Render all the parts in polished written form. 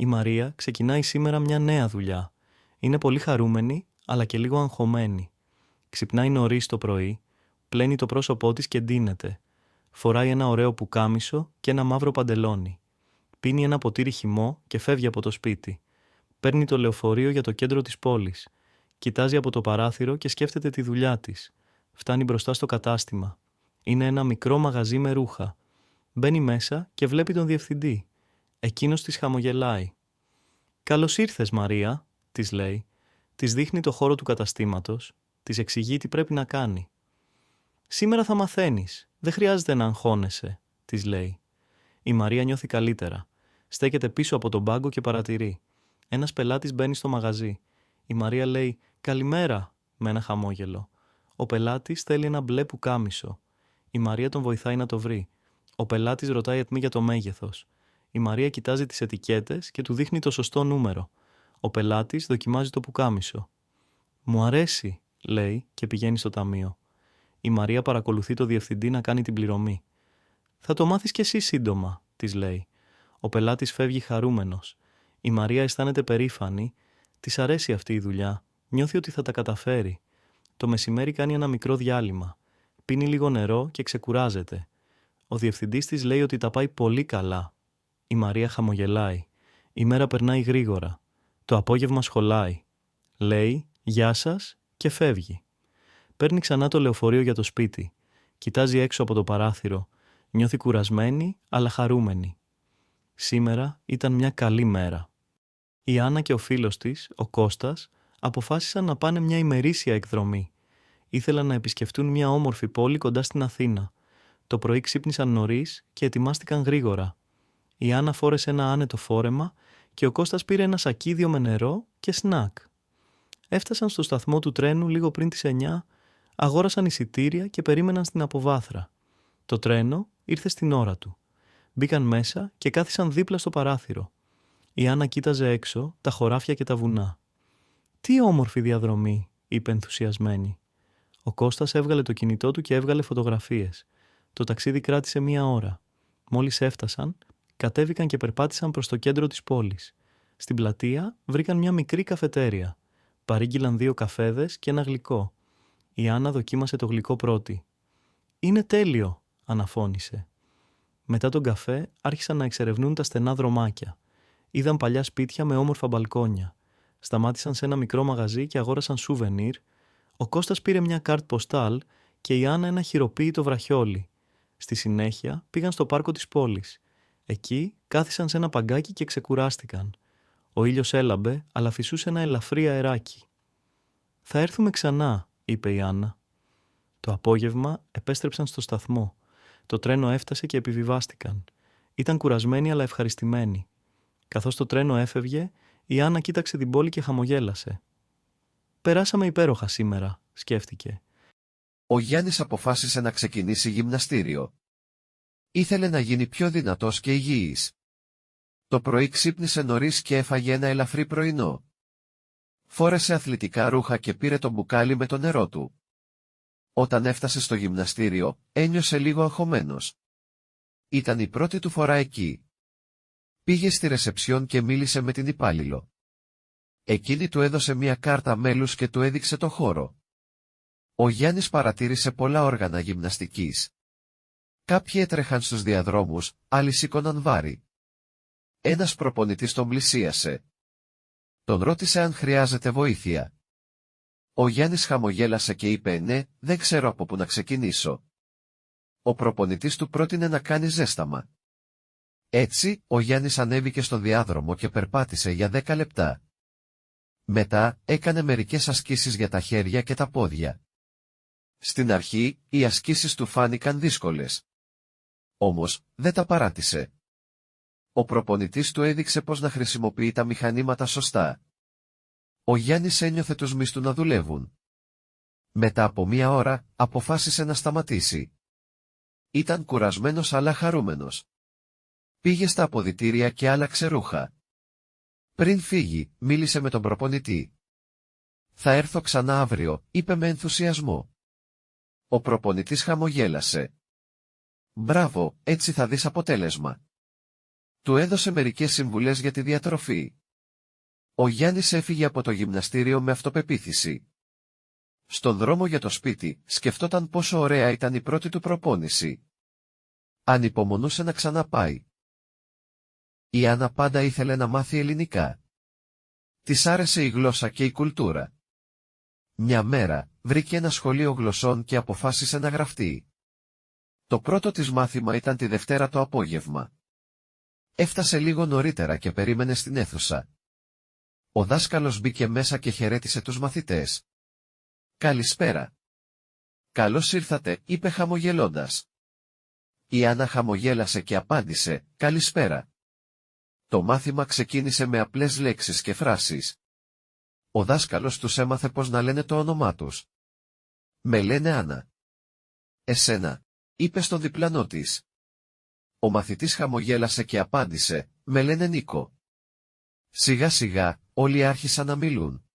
Η Μαρία ξεκινάει σήμερα μια νέα δουλειά. Είναι πολύ χαρούμενη, αλλά και λίγο αγχωμένη. Ξυπνάει νωρίς το πρωί, πλένει το πρόσωπό της και ντύνεται. Φοράει ένα ωραίο πουκάμισο και ένα μαύρο παντελόνι. Πίνει ένα ποτήρι χυμό και φεύγει από το σπίτι. Παίρνει το λεωφορείο για το κέντρο της πόλης. Κοιτάζει από το παράθυρο και σκέφτεται τη δουλειά της. Φτάνει μπροστά στο κατάστημα. Είναι ένα μικρό μαγαζί με ρούχα. Μπαίνει μέσα και βλέπει τον διευθυντή. Εκείνος της χαμογελάει. «Καλώς ήρθες, Μαρία», της λέει. Της δείχνει το χώρο του καταστήματος. Της εξηγεί τι πρέπει να κάνει. «Σήμερα θα μαθαίνεις. Δεν χρειάζεται να αγχώνεσαι», της λέει. Η Μαρία νιώθει καλύτερα. Στέκεται πίσω από τον πάγκο και παρατηρεί. Ένας πελάτης μπαίνει στο μαγαζί. Η Μαρία λέει «Καλημέρα» με ένα χαμόγελο. Ο πελάτης θέλει ένα μπλε πουκάμισο. Η Μαρία τον βοηθάει να το βρει. Ο πελάτης ρωτάει ατμή για το μέγεθος. Η Μαρία κοιτάζει τις ετικέτες και του δείχνει το σωστό νούμερο. Ο πελάτης δοκιμάζει το πουκάμισο. «Μου αρέσει», λέει και πηγαίνει στο ταμείο. Η Μαρία παρακολουθεί το διευθυντή να κάνει την πληρωμή. «Θα το μάθεις κι εσύ σύντομα», της λέει. Ο πελάτης φεύγει χαρούμενος. Η Μαρία αισθάνεται περήφανη. Της αρέσει αυτή η δουλειά. Νιώθει ότι θα τα καταφέρει. Το μεσημέρι κάνει ένα μικρό διάλειμμα. Πίνει λίγο νερό και ξεκουράζεται. Ο διευθυντής της λέει ότι τα πάει πολύ καλά. Η Μαρία χαμογελάει. Η μέρα περνάει γρήγορα. Το απόγευμα σχολάει. Λέει «Γεια σας» και φεύγει. Παίρνει ξανά το λεωφορείο για το σπίτι. Κοιτάζει έξω από το παράθυρο. Νιώθει κουρασμένη αλλά χαρούμενη. Σήμερα ήταν μια καλή μέρα. Η Άννα και ο φίλος της, ο Κώστας, αποφάσισαν να πάνε μια ημερήσια εκδρομή. Ήθελαν να επισκεφτούν μια όμορφη πόλη κοντά στην Αθήνα. Το πρωί ξύπνησαν νωρίς και ετοιμάστηκαν γρήγορα. Η Άννα φόρεσε ένα άνετο φόρεμα και ο Κώστας πήρε ένα σακίδιο με νερό και σνακ. Έφτασαν στο σταθμό του τρένου λίγο πριν τις 9, αγόρασαν εισιτήρια και περίμεναν στην αποβάθρα. Το τρένο ήρθε στην ώρα του. Μπήκαν μέσα και κάθισαν δίπλα στο παράθυρο. Η Άννα κοίταζε έξω τα χωράφια και τα βουνά. «Τι όμορφη διαδρομή», είπε ενθουσιασμένη. Ο Κώστας έβγαλε το κινητό του και έβγαλε φωτογραφίες. Το ταξίδι κράτησε 1 ώρα. Μόλις έφτασαν, κατέβηκαν και περπάτησαν προς το κέντρο της πόλης. Στην πλατεία βρήκαν μια μικρή καφετέρια. Παρήγγειλαν 2 καφέδες και ένα γλυκό. Η Άννα δοκίμασε το γλυκό πρώτη. «Είναι τέλειο», αναφώνησε. Μετά τον καφέ άρχισαν να εξερευνούν τα στενά δρομάκια. Είδαν παλιά σπίτια με όμορφα μπαλκόνια. Σταμάτησαν σε ένα μικρό μαγαζί και αγόρασαν σουβενίρ. Ο Κώστας πήρε μια κάρτ ποστάλ και η Άννα ένα χειροποίητο βραχιόλι. Στη συνέχεια πήγαν στο πάρκο της πόλης. Εκεί κάθισαν σε ένα παγκάκι και ξεκουράστηκαν. Ο ήλιος έλαμπε, αλλά φυσούσε ένα ελαφρύ αεράκι. «Θα έρθουμε ξανά», είπε η Άννα. Το απόγευμα επέστρεψαν στο σταθμό. Το τρένο έφτασε και επιβιβάστηκαν. Ήταν κουρασμένοι αλλά ευχαριστημένοι. Καθώς το τρένο έφευγε, η Άννα κοίταξε την πόλη και χαμογέλασε. «Περάσαμε υπέροχα σήμερα», σκέφτηκε. Ο Γιάννης αποφάσισε να ξεκινήσει γυμναστήριο. Ήθελε να γίνει πιο δυνατός και υγιής. Το πρωί ξύπνησε νωρίς και έφαγε ένα ελαφρύ πρωινό. Φόρεσε αθλητικά ρούχα και πήρε το μπουκάλι με το νερό του. Όταν έφτασε στο γυμναστήριο, ένιωσε λίγο αγχωμένος. Ήταν η πρώτη του φορά εκεί. Πήγε στη ρεσεψιόν και μίλησε με την υπάλληλο. Εκείνη του έδωσε μια κάρτα μέλους και του έδειξε το χώρο. Ο Γιάννης παρατήρησε πολλά όργανα γυμναστικής. Κάποιοι έτρεχαν στους διαδρόμους, άλλοι σήκωναν βάρη. Ένας προπονητής τον πλησίασε. Τον ρώτησε αν χρειάζεται βοήθεια. Ο Γιάννης χαμογέλασε και είπε «Ναι, δεν ξέρω από πού να ξεκινήσω». Ο προπονητής του πρότεινε να κάνει ζέσταμα. Έτσι, ο Γιάννης ανέβηκε στον διάδρομο και περπάτησε για 10 λεπτά. Μετά, έκανε μερικές ασκήσεις για τα χέρια και τα πόδια. Στην αρχή, οι ασκήσεις του φάνηκαν δύσκολες. Όμως, δεν τα παράτησε. Ο προπονητής του έδειξε πώς να χρησιμοποιεί τα μηχανήματα σωστά. Ο Γιάννης ένιωθε τους μυς του να δουλεύουν. Μετά από 1 ώρα, αποφάσισε να σταματήσει. Ήταν κουρασμένος αλλά χαρούμενος. Πήγε στα αποδυτήρια και άλλαξε ρούχα. Πριν φύγει, μίλησε με τον προπονητή. «Θα έρθω ξανά αύριο», είπε με ενθουσιασμό. Ο προπονητής χαμογέλασε. «Μπράβο, έτσι θα δεις αποτέλεσμα». Του έδωσε μερικές συμβουλές για τη διατροφή. Ο Γιάννης έφυγε από το γυμναστήριο με αυτοπεποίθηση. Στον δρόμο για το σπίτι, σκεφτόταν πόσο ωραία ήταν η πρώτη του προπόνηση. Ανυπομονούσε να ξαναπάει. Η Άννα πάντα ήθελε να μάθει ελληνικά. Της άρεσε η γλώσσα και η κουλτούρα. Μια μέρα, βρήκε ένα σχολείο γλωσσών και αποφάσισε να γραφτεί. Το πρώτο της μάθημα ήταν τη Δευτέρα το απόγευμα. Έφτασε λίγο νωρίτερα και περίμενε στην αίθουσα. Ο δάσκαλος μπήκε μέσα και χαιρέτησε τους μαθητές. «Καλησπέρα». «Καλώς ήρθατε», είπε χαμογελώντας. Η Άννα χαμογέλασε και απάντησε «Καλησπέρα». Το μάθημα ξεκίνησε με απλές λέξεις και φράσεις. Ο δάσκαλος τους έμαθε πώς να λένε το όνομά τους. «Με λένε Άννα». «Εσένα», είπε στον διπλανό της. Ο μαθητής χαμογέλασε και απάντησε «Με λένε Νίκο». Σιγά σιγά, όλοι άρχισαν να μιλούν.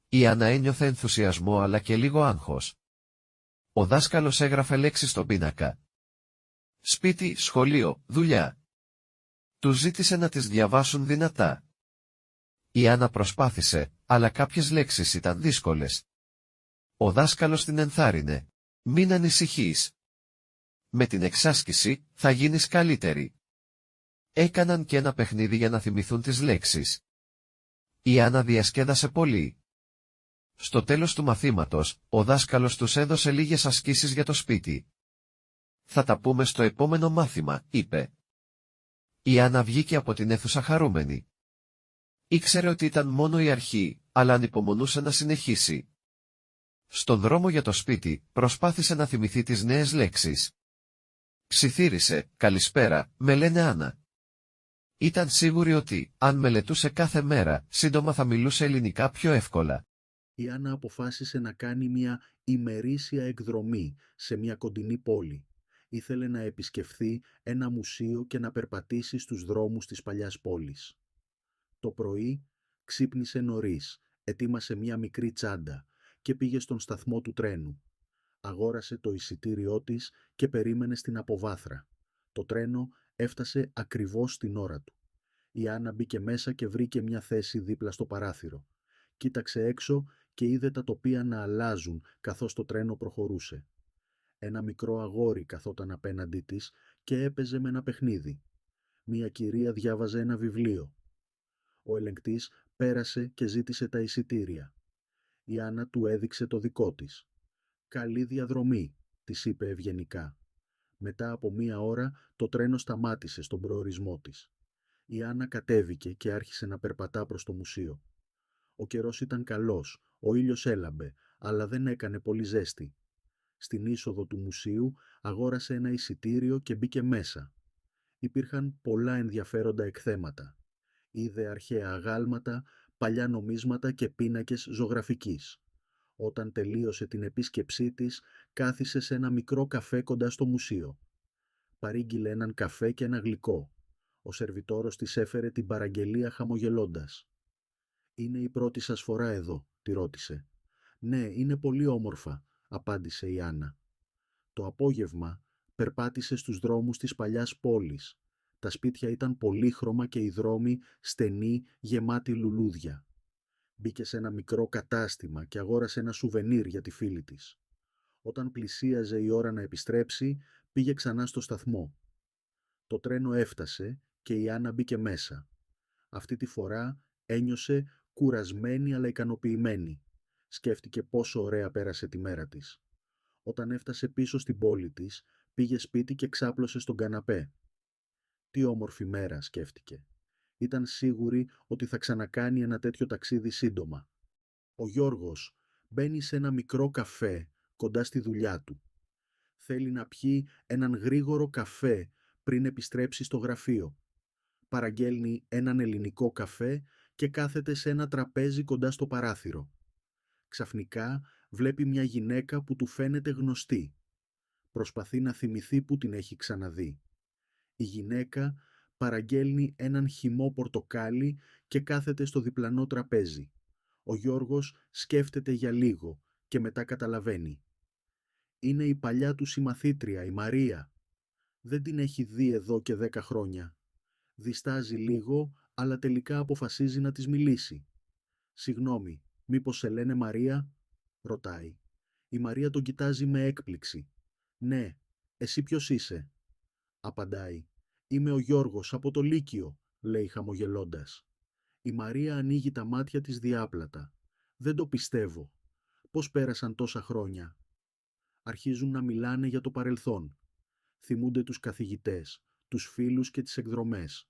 Η Άννα ένιωθε ενθουσιασμό αλλά και λίγο άγχος. Ο δάσκαλος έγραφε λέξεις στον πίνακα. Σπίτι, σχολείο, δουλειά. Τους ζήτησε να τις διαβάσουν δυνατά. Η Άννα προσπάθησε, αλλά κάποιες λέξεις ήταν δύσκολες. Ο δάσκαλος την ενθάρρυνε. «Μην ανησυχείς. Με την εξάσκηση, θα γίνεις καλύτερη». Έκαναν και ένα παιχνίδι για να θυμηθούν τις λέξεις. Η Άννα διασκέδασε πολύ. Στο τέλος του μαθήματος, ο δάσκαλος τους έδωσε λίγες ασκήσεις για το σπίτι. «Θα τα πούμε στο επόμενο μάθημα», είπε. Η Άννα βγήκε από την αίθουσα χαρούμενη. Ήξερε ότι ήταν μόνο η αρχή, αλλά ανυπομονούσε να συνεχίσει. Στον δρόμο για το σπίτι, προσπάθησε να θυμηθεί τις νέες λέξεις. Ψιθύρισε «Καλησπέρα, με λένε Άννα». Ήταν σίγουρη ότι, αν μελετούσε κάθε μέρα, σύντομα θα μιλούσε ελληνικά πιο εύκολα. Η Άννα αποφάσισε να κάνει μια ημερήσια εκδρομή σε μια κοντινή πόλη. Ήθελε να επισκεφθεί ένα μουσείο και να περπατήσει στους δρόμους της παλιάς πόλης. Το πρωί ξύπνησε νωρίς, ετοίμασε μια μικρή τσάντα και πήγε στον σταθμό του τρένου. Αγόρασε το εισιτήριό της και περίμενε στην αποβάθρα. Το τρένο έφτασε ακριβώς την ώρα του. Η Άννα μπήκε μέσα και βρήκε μια θέση δίπλα στο παράθυρο. Κοίταξε έξω και είδε τα τοπία να αλλάζουν καθώς το τρένο προχωρούσε. Ένα μικρό αγόρι καθόταν απέναντί της και έπαιζε με ένα παιχνίδι. Μια κυρία διάβαζε ένα βιβλίο. Ο ελεγκτής πέρασε και ζήτησε τα εισιτήρια. Η Άννα του έδειξε το δικό της. «Καλή διαδρομή», της είπε ευγενικά. Μετά από 1 ώρα το τρένο σταμάτησε στον προορισμό της. Η Άννα κατέβηκε και άρχισε να περπατά προς το μουσείο. Ο καιρός ήταν καλός, ο ήλιος έλαμπε, αλλά δεν έκανε πολύ ζέστη. Στην είσοδο του μουσείου αγόρασε ένα εισιτήριο και μπήκε μέσα. Υπήρχαν πολλά ενδιαφέροντα εκθέματα. Είδε αρχαία αγάλματα, παλιά νομίσματα και πίνακες ζωγραφικής. Όταν τελείωσε την επίσκεψή της, κάθισε σε ένα μικρό καφέ κοντά στο μουσείο. Παρήγγειλε έναν καφέ και ένα γλυκό. Ο σερβιτόρος της έφερε την παραγγελία χαμογελώντας. «Είναι η πρώτη σας φορά εδώ?» τη ρώτησε. «Ναι, είναι πολύ όμορφα», απάντησε η Άννα. Το απόγευμα περπάτησε στους δρόμους της παλιάς πόλης. Τα σπίτια ήταν πολύχρωμα και οι δρόμοι στενοί, γεμάτοι λουλούδια. Μπήκε σε ένα μικρό κατάστημα και αγόρασε ένα σουβενίρ για τη φίλη της. Όταν πλησίαζε η ώρα να επιστρέψει, πήγε ξανά στο σταθμό. Το τρένο έφτασε και η Άννα μπήκε μέσα. Αυτή τη φορά ένιωσε κουρασμένη αλλά ικανοποιημένη. Σκέφτηκε πόσο ωραία πέρασε τη μέρα της. Όταν έφτασε πίσω στην πόλη της, πήγε σπίτι και ξάπλωσε στον καναπέ. Τι όμορφη μέρα, σκέφτηκε. Ήταν σίγουρη ότι θα ξανακάνει ένα τέτοιο ταξίδι σύντομα. Ο Γιώργος μπαίνει σε ένα μικρό καφέ κοντά στη δουλειά του. Θέλει να πιει έναν γρήγορο καφέ πριν επιστρέψει στο γραφείο. Παραγγέλνει έναν ελληνικό καφέ και κάθεται σε ένα τραπέζι κοντά στο παράθυρο. Ξαφνικά βλέπει μια γυναίκα που του φαίνεται γνωστή. Προσπαθεί να θυμηθεί που την έχει ξαναδεί. Η γυναίκα παραγγέλνει έναν χυμό πορτοκάλι και κάθεται στο διπλανό τραπέζι. Ο Γιώργος σκέφτεται για λίγο και μετά καταλαβαίνει. Είναι η παλιά του συμμαθήτρια, η Μαρία. Δεν την έχει δει εδώ και 10 χρόνια. Διστάζει λίγο, αλλά τελικά αποφασίζει να της μιλήσει. «Συγγνώμη, μήπως σε λένε Μαρία?» ρωτάει. Η Μαρία τον κοιτάζει με έκπληξη. «Ναι, εσύ ποιος είσαι?» απαντάει. «Είμαι ο Γιώργος από το Λύκειο», λέει χαμογελώντας. Η Μαρία ανοίγει τα μάτια της διάπλατα. «Δεν το πιστεύω. Πώς πέρασαν τόσα χρόνια?» Αρχίζουν να μιλάνε για το παρελθόν. Θυμούνται τους καθηγητές, τους φίλους και τις εκδρομές.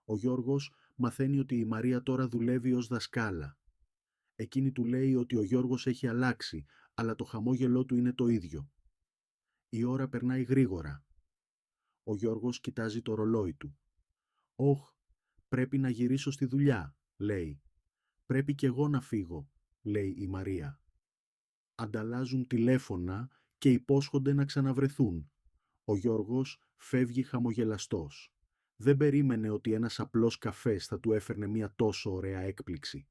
Ο Γιώργος μαθαίνει ότι η Μαρία τώρα δουλεύει ως δασκάλα. Εκείνη του λέει ότι ο Γιώργος έχει αλλάξει, αλλά το χαμόγελό του είναι το ίδιο. Η ώρα περνάει γρήγορα. Ο Γιώργος κοιτάζει το ρολόι του. «Όχ, πρέπει να γυρίσω στη δουλειά», λέει. «Πρέπει κι εγώ να φύγω», λέει η Μαρία. Ανταλλάζουν τηλέφωνα και υπόσχονται να ξαναβρεθούν. Ο Γιώργος φεύγει χαμογελαστός. Δεν περίμενε ότι ένας απλός καφές θα του έφερνε μια τόσο ωραία έκπληξη.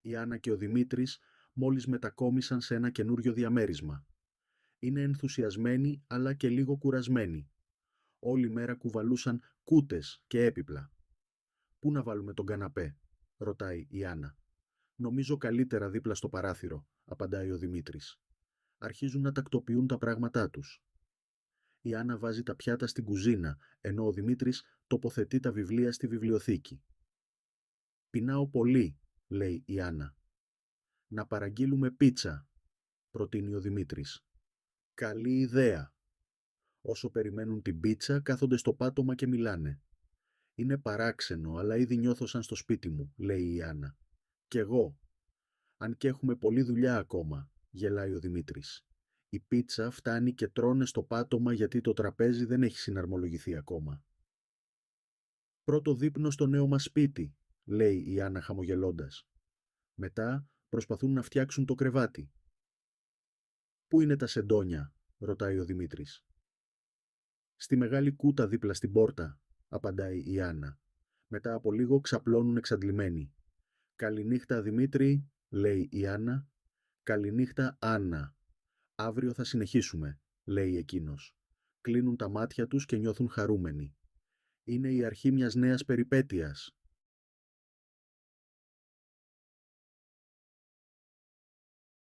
Η Άννα και ο Δημήτρης μόλις μετακόμισαν σε ένα καινούριο διαμέρισμα. Είναι ενθουσιασμένοι αλλά και λίγο κουρασμένοι. Όλη μέρα κουβαλούσαν κούτες και έπιπλα. «Πού να βάλουμε τον καναπέ?» ρωτάει η Άννα. «Νομίζω καλύτερα δίπλα στο παράθυρο», απαντάει ο Δημήτρης. Αρχίζουν να τακτοποιούν τα πράγματά τους. Η Άννα βάζει τα πιάτα στην κουζίνα, ενώ ο Δημήτρης τοποθετεί τα βιβλία στη βιβλιοθήκη. «Πεινάω πολύ», λέει η Άννα. «Να παραγγείλουμε πίτσα», προτείνει ο Δημήτρης. «Καλή ιδέα». Όσο περιμένουν την πίτσα, κάθονται στο πάτωμα και μιλάνε. «Είναι παράξενο, αλλά ήδη νιώθω σαν στο σπίτι μου», λέει η Άννα. «Κι εγώ. Αν και έχουμε πολλή δουλειά ακόμα», γελάει ο Δημήτρης. «Η πίτσα φτάνει και τρώνε στο πάτωμα γιατί το τραπέζι δεν έχει συναρμολογηθεί ακόμα». «Πρώτο δείπνο στο νέο μας σπίτι», λέει η Άννα χαμογελώντας. Μετά προσπαθούν να φτιάξουν το κρεβάτι. «Πού είναι τα σεντόνια?» ρωτάει ο Δημήτρης. «Στη μεγάλη κούτα δίπλα στην πόρτα», απαντάει η Άννα. Μετά από λίγο ξαπλώνουν εξαντλημένοι. «Καληνύχτα, Δημήτρη», λέει η Άννα. «Καληνύχτα, Άννα. Αύριο θα συνεχίσουμε», λέει εκείνος. Κλείνουν τα μάτια τους και νιώθουν χαρούμενοι. Είναι η αρχή μιας νέας περιπέτειας,